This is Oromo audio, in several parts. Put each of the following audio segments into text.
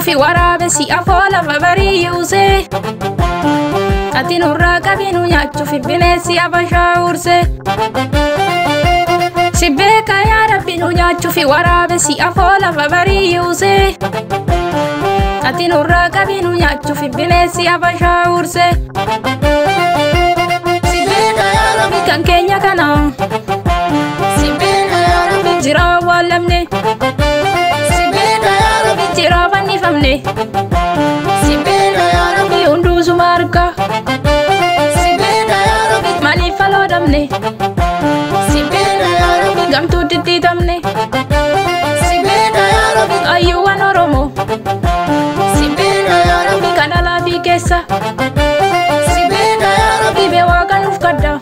Fi waraabessi afoo lafa bari'uuse ati nurraa qabinu nyaachuufi bineensi abashaa uurse si beeka yaa rabbi nu nyaachuufi waraabessi afoo lafa bari'uuse ati nurraa qabinu nyaachuufi bineensi abashaa uurse si beeka yaa rabbi kan keenya kana si beeka yaa rabbi jira awwaalamne Jirabani famne Sibeda ya Rabbi undu sumarka Sibeda ya Rabbi mali falo damne Sibeda ya Rabbi gamtu titi damne Sibeda ya Rabbi ayuwan oromo Sibeda ya Rabbi kanala fi kessa Sibeda ya Rabbi bewa kanuf kadda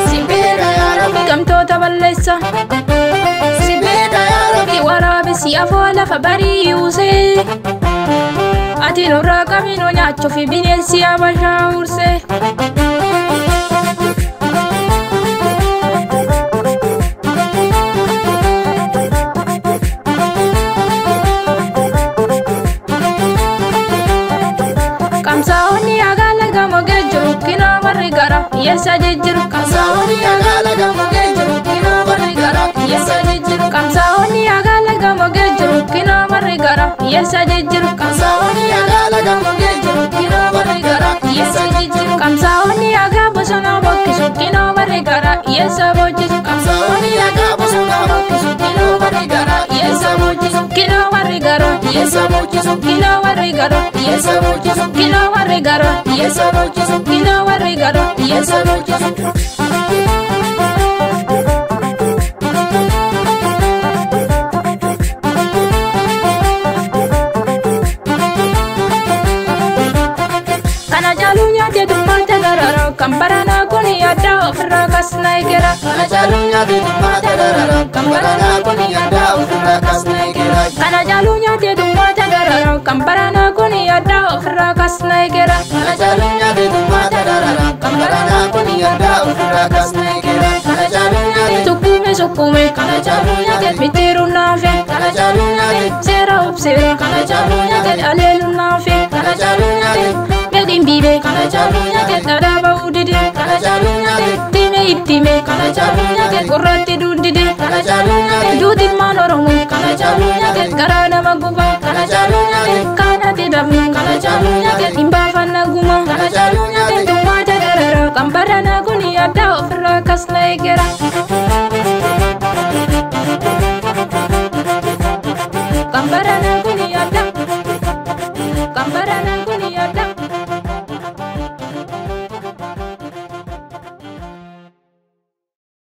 Sibeda ya Rabbi gamto taballessa Si afoo lafa bari'uuse ati nurraa qabinu nyaachuufi bineensi abashaa uurse Kamsaa'onni agaala gamogee jiru kinoo warri gara hiyyeessa jijjiru Kamsaa'onni agaala gamogee jiru kinoo warri gara hiyyeessa jijjiru Kamsaa'onni agaala gamogee jiru kinoo warri gara hiyyeessa jijjiru Kamsaa'onni agaala gamogee jiru kinoo warri gara hiyyeessa jijjiru Kamsaa'onni agaa bosona bokkisu kinoo warri gara hiyyeessa boojisu Kamsaa'onni agaa bosona bokkisu kinoo warri gara hiyyeessa boojisu kinoo warri gara hiyyeessa boojisu kinoo warri gara hiyyeessa boojisu kinoo warri gara hiyyeessa boojisu kinoo warri gara hiyyeessa boojisu Kambarana kuni ada ofirraa kasna eegera kana jaalunya deedummaata darara kambarana kuni ada ofirraa kasna eegera kana jaalunya deedummaata darara kambarana kuni ada ofirraa kasna eegera kana jaalunya deedummaata darara kambarana kuni ada ofirraa kasna eegera kana jaalunya sukume kana jaalunya mitiru naafe kana jaalunya seera obseera kana jaalunya aleelu naafe kana jaalunya Medin bibe kana jaalunya dadaba udide kana jaalunya time kana jaalunya gorratti dundide kana jaalunya duutin maan oromo kana jaalunya gara nama guba